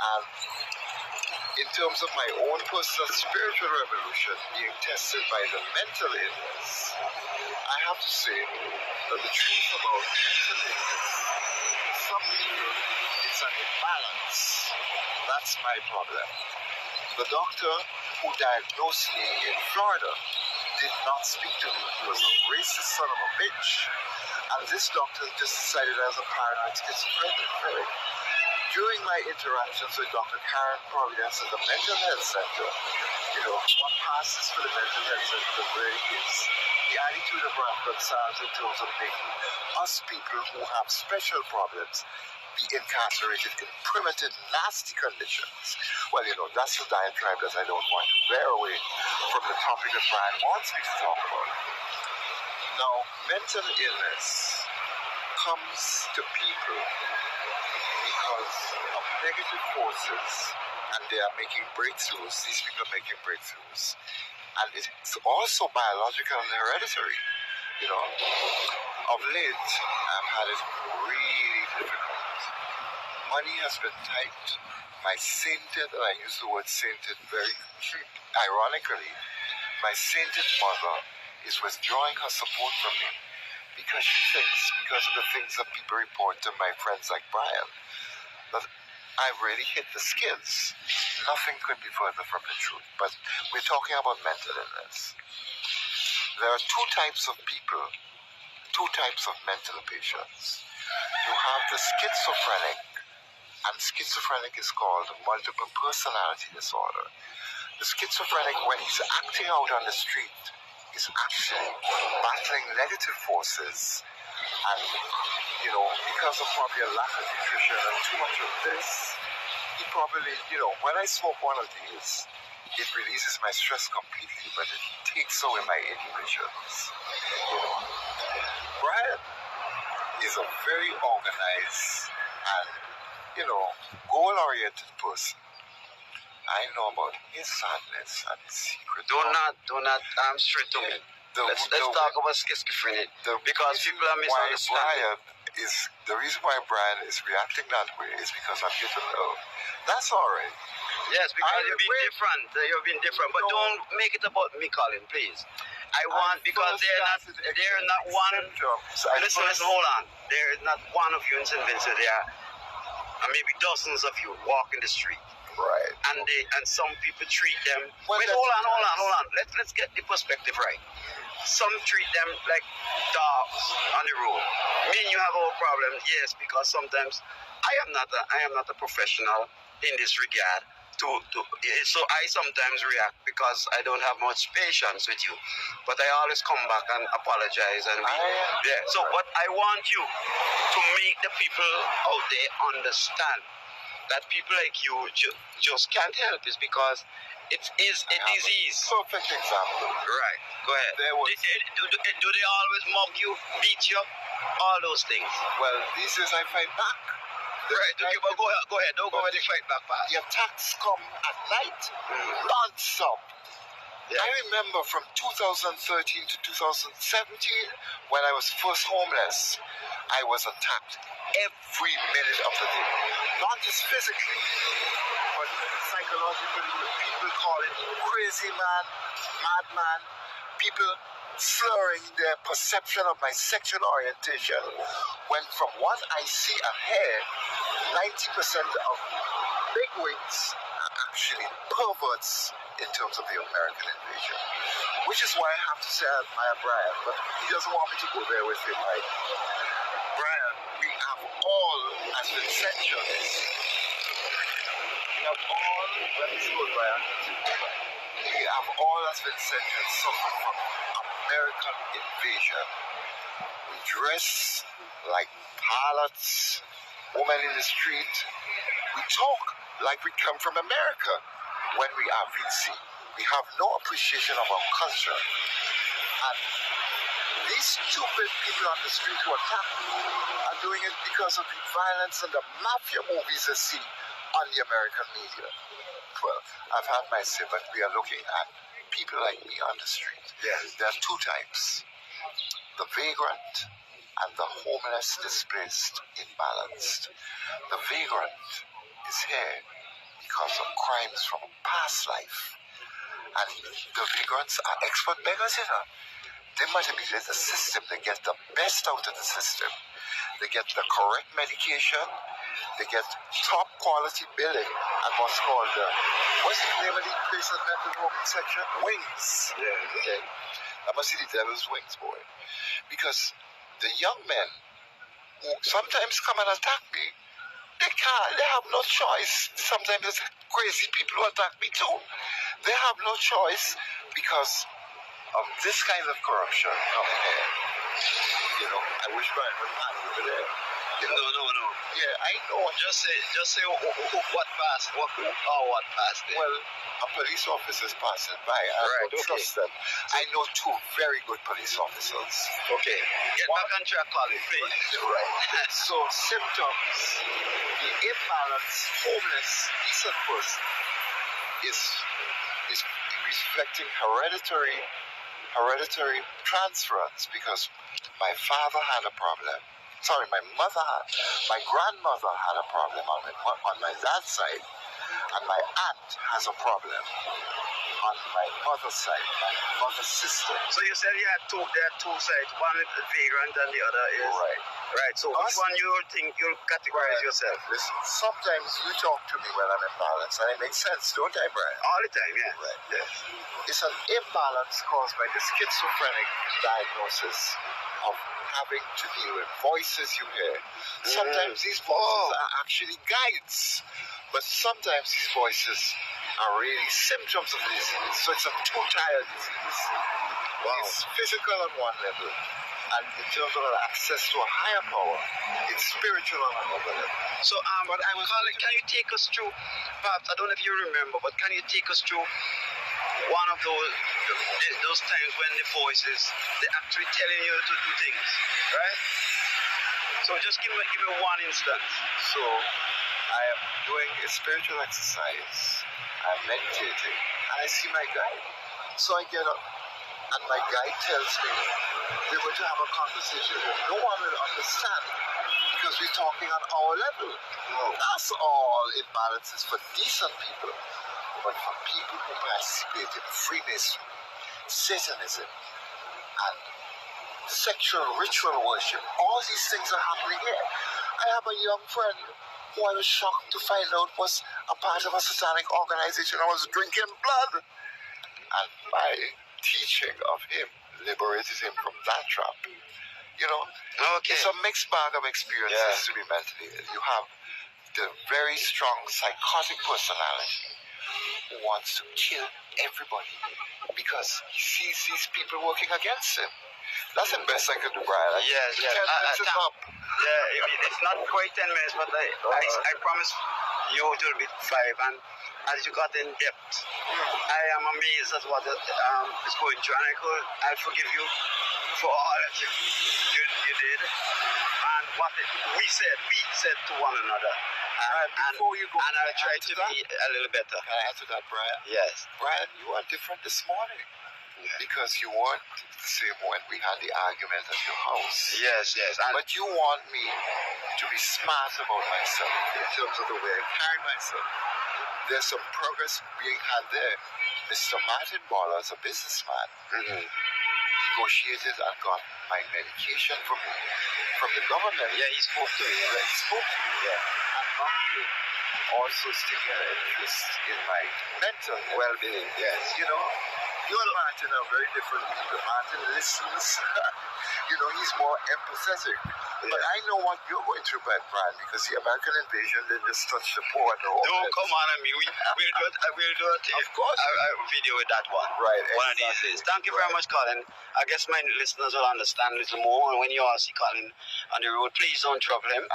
And in terms of my own personal spiritual revolution being tested by the mental illness, I have to say that the truth about mental illness, some people, it's an imbalance. That's my problem. The doctor who diagnosed me in Florida did not speak to me. He was a racist son of a bitch. And this doctor just decided I was a paranoid schizophrenic. During my interactions with Dr. Karen Providence at the Mental Health Center, what passes for the Mental Health Center really is the attitude of reconciles in terms of making us people who have special problems be incarcerated in primitive, nasty conditions. Well, that's the diatribe that I don't want to bear away from the topic that Brian wants me to talk about. Now, mental illness comes to people because of negative forces, and they are making breakthroughs. These people are making breakthroughs. And it's also biological and hereditary. Of late, I've had it really difficult. Money has been tight. My sainted, and I use the word sainted very ironically, my sainted mother is withdrawing her support from me because she thinks, because of the things that people report to my friends like Brian, that I've really hit the skids. Nothing could be further from the truth. But we're talking about mental illness. There are two types of people, two types of mental patients. You have the schizophrenic, and schizophrenic is called multiple personality disorder. The schizophrenic, when he's acting out on the street, is actually battling negative forces. And, because of probably a lack of nutrition and too much of this, he probably, when I smoke one of these, it releases my stress completely, but it takes away my inhibitions. Brian is a very organized and, goal-oriented person. I know about his sadness and his secret. Do not straight to me. Let's talk about schizophrenia, because people are misunderstanding. The reason why Brian is reacting that way is because I'm here to love. That's all right. Yes, because you've been different. You've been different, but don't make it about me, Colin, please. I want, because they're not one. Listen, hold on. There is not one of you in St. Vincent. There are maybe dozens of you walking the street. Right. And some people treat them. Wait, hold on. Let's get the perspective right. Some treat them like dogs on the road. Me and you have our problems, yes, because sometimes I am not a professional in this regard. So I sometimes react because I don't have much patience with you. But I always come back and apologize. So what I want you to make the people out there understand that people like you just can't help is because it is a disease. Perfect example. Right. Go ahead. Do they always mock you, beat you, all those things? Well, these days I fight back. Right. Okay, but go ahead. Don't go with the fight back part. The attacks come at night, non-stop. Yeah. I remember from 2013 to 2017, when I was first homeless, I was attacked every minute of the day. Not just physically, but psychologically. People call it crazy man, madman. People slurring their perception of my sexual orientation. When from what I see ahead, 90% of bigwigs are actually perverts in terms of the American invasion. Which is why I have to say I admire Brian, but he doesn't want me to go there with him, right? Brian, we have all as Vincentians. We have all, let me go, Brian. We have all as Vincentians suffered from American invasion. We dress like harlots, women in the street. We talk like we come from America when we are Vinci. We have no appreciation of our culture. And these stupid people on the street who attack me are doing it because of the violence and the mafia movies they see on the American media. Well, I've had my say, but we are looking at people like me on the street. Yes. There are two types. The vagrant and the homeless, displaced, imbalanced. The vagrant is here because of crimes from past life. And the vagrants are expert beggars, you know. They manipulate the system. They get the best out of the system. They get the correct medication. They get top quality billing at what's called what's the name of the place at mental home section? Wings. Yeah. Okay. I must see the devil's wings, boy. Because the young men who sometimes come and attack me, they can't. They have no choice. Sometimes it's crazy people who attack me too. They have no choice because of this kind of corruption coming here. You know, I wish Brian would hand over there. You know? No. Yeah, I know. Just say what passed. What passed there. Well, a police officer's passing by. I don't trust them. I know two very good police officers. Okay. Get back on track, Colin, please. Right. So symptoms, the imbalance, homeless, decent person is reflecting hereditary transference, because my father had a problem. Sorry, my grandmother had a problem on my dad's side, and my aunt has a problem on my mother's side, my mother's sister. So you said there are two sides. One is the vagrant and the other is... Right. So which one you think you'll categorize yourself? Listen, sometimes you talk to me when I'm imbalanced, and it makes sense, don't I, Brian? All the time, yeah. Right. Yes. It's an imbalance caused by the schizophrenic diagnosis of having to deal with voices you hear. Sometimes these voices are actually guides, but sometimes these voices are really symptoms of the disease. So it's a two-tier disease. Wow. It's physical on one level, and in terms of access to a higher power, it's spiritual on another level. So, but I was calling, can you take us through, perhaps, I don't know if you remember, but can you take us through one of those times when the voices, they're actually telling you to do things, right? So just give me one instance. So I am doing a spiritual exercise, I'm meditating, and I see my guide. So I get up, and my guide tells me we're going to have a conversation that no one will understand because we're talking on our level. That's all imbalances for decent people. But for people who participate in Freemasonry, Satanism, and sexual ritual worship, all these things are happening here. I have a young friend who I was shocked to find out was a part of a satanic organization. I was drinking blood. And my teaching of him liberated him from that trap. You know, it's a mixed bag of experiences to be mentally ill. You have the very strong psychotic personality who wants to kill everybody because he sees these people working against him. That's the best I could do, Brian. 10 minutes is up. Yeah, it's not quite 10 minutes, but I promise you it will be 5. And as you got in depth, I am amazed at what is going through. And I forgive you for all that you did. And what we said to one another. And I'll try to be a little better. Can I answer that, Brian? Yes. Brian, you are different this morning. Because you weren't the same when we had the argument at your house. Yes. But you want me to be smart about myself in terms of the way I carry myself. There's some progress being had there. Mr. Martin Baller is a businessman. Negotiated and got my medication from the government. Yeah, he spoke to you. He spoke to you. Yeah. And Martin also is taking an interest in my mental well-being. Yes. You know, you and Martin are very different people. Martin listens. You know, he's more empathetic. But I know what you're going through, Brian, because the American invasion didn't just touch the poor. No, come on, I mean, we'll do it. Of course. A video with that one. Right. One of these days. Thank you very much, Colin. I guess my listeners will understand a little more. And when you all see Colin on the road, please don't trouble him.